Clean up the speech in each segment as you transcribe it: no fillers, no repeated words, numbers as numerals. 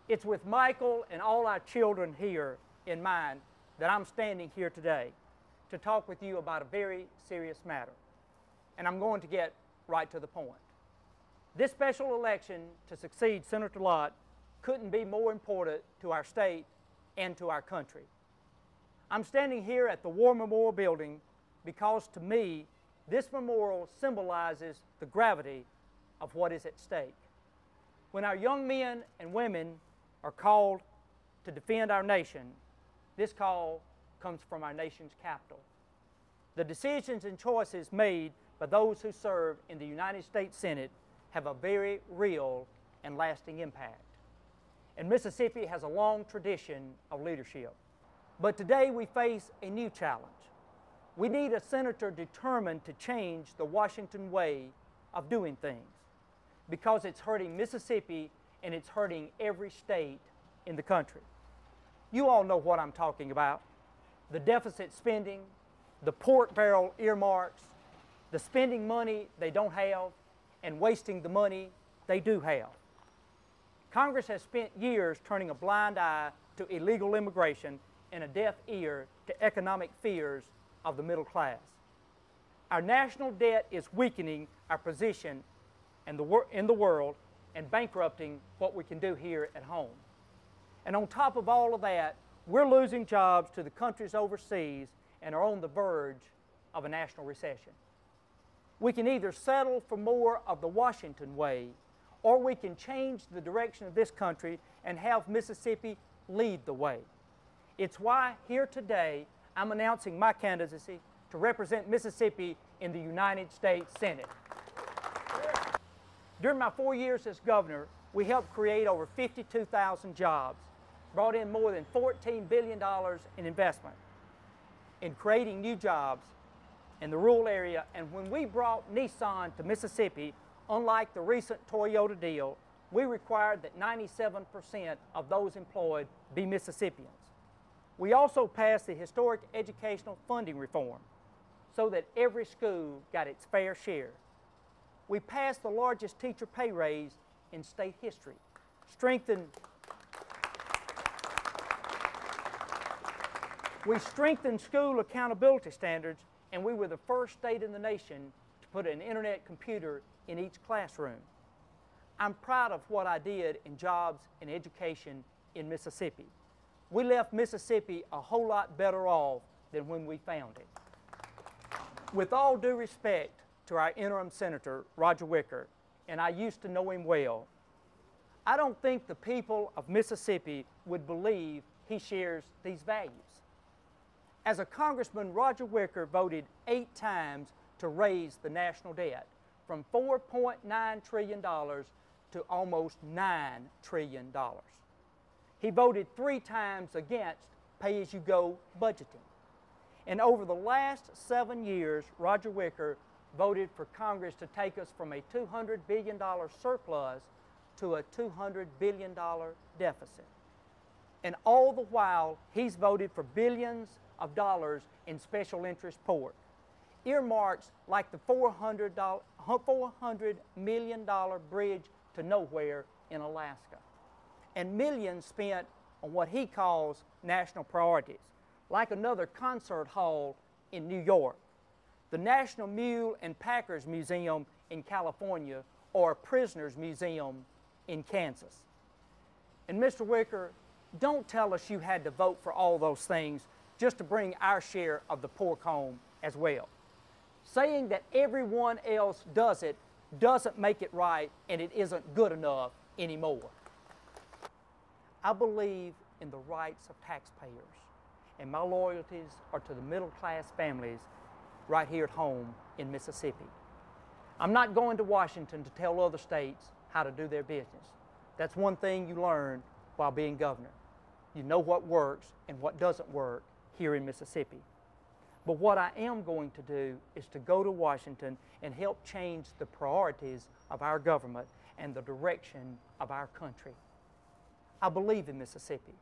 It's with Michael and all our children here in mind that I'm standing here today to talk with you about a very serious matter. And I'm going to get right to the point. This special election to succeed Senator Lott couldn't be more important to our state and to our country. I'm standing here at the War Memorial Building because to me, this memorial symbolizes the gravity of what is at stake. When our young men and women are called to defend our nation, this call comes from our nation's capital. The decisions and choices made by those who serve in the United States Senate have a very real and lasting impact. And Mississippi has a long tradition of leadership. But today we face a new challenge. We need a senator determined to change the Washington way of doing things because it's hurting Mississippi and it's hurting every state in the country. You all know what I'm talking about. The deficit spending, the pork barrel earmarks, the spending money they don't have, and wasting the money they do have. Congress has spent years turning a blind eye to illegal immigration and a deaf ear to economic fears of the middle class. Our national debt is weakening our position in the world and bankrupting what we can do here at home. And on top of all of that, we're losing jobs to the countries overseas and are on the verge of a national recession. We can either settle for more of the Washington way, or we can change the direction of this country and have Mississippi lead the way. It's why here today I'm announcing my candidacy to represent Mississippi in the United States Senate. During my 4 years as governor, we helped create over 52,000 jobs, brought in more than $14 billion in investment in creating new jobs in the rural area. And when we brought Nissan to Mississippi, unlike the recent Toyota deal, we required that 97% of those employed be Mississippians. We also passed the historic educational funding reform so that every school got its fair share. We passed the largest teacher pay raise in state history, we strengthened school accountability standards, and we were the first state in the nation to put an internet computer in each classroom. I'm proud of what I did in jobs and education in Mississippi. We left Mississippi a whole lot better off than when we found it. With all due respect to our interim senator, Roger Wicker, and I used to know him well, I don't think the people of Mississippi would believe he shares these values. As a congressman, Roger Wicker voted 8 times to raise the national debt from $4.9 trillion to almost $9 trillion. He voted 3 times against pay-as-you-go budgeting. And over the last 7 years, Roger Wicker voted for Congress to take us from a $200 billion surplus to a $200 billion deficit. And all the while, he's voted for billions of dollars in special interest pork, earmarks like the $400 million bridge to nowhere in Alaska, and millions spent on what he calls national priorities, like another concert hall in New York, the National Mule and Packers Museum in California, or a Prisoners Museum in Kansas. And Mr. Wicker, don't tell us you had to vote for all those things just to bring our share of the pork home as well. Saying that everyone else does it doesn't make it right, and it isn't good enough anymore. I believe in the rights of taxpayers, and my loyalties are to the middle-class families right here at home in Mississippi. I'm not going to Washington to tell other states how to do their business. That's one thing you learn while being governor. You know what works and what doesn't work here in Mississippi. But what I am going to do is to go to Washington and help change the priorities of our government and the direction of our country. I believe in Mississippi.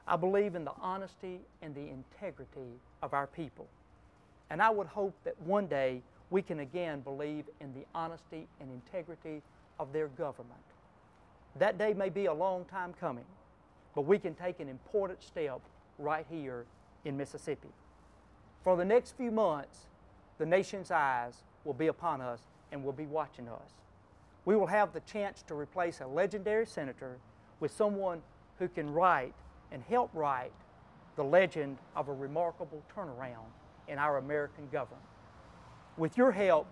I believe in the honesty and the integrity of our people. And I would hope that one day we can again believe in the honesty and integrity of their government. That day may be a long time coming, but we can take an important step right here in Mississippi. For the next few months, the nation's eyes will be upon us and will be watching us. We will have the chance to replace a legendary senator with someone who can write and help write the legend of a remarkable turnaround in our American government. With your help,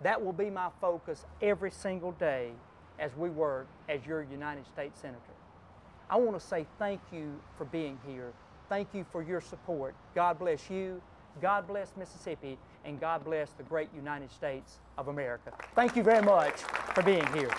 that will be my focus every single day as we work as your United States Senator. I want to say thank you for being here. Thank you for your support. God bless you, God bless Mississippi, and God bless the great United States of America. Thank you very much for being here.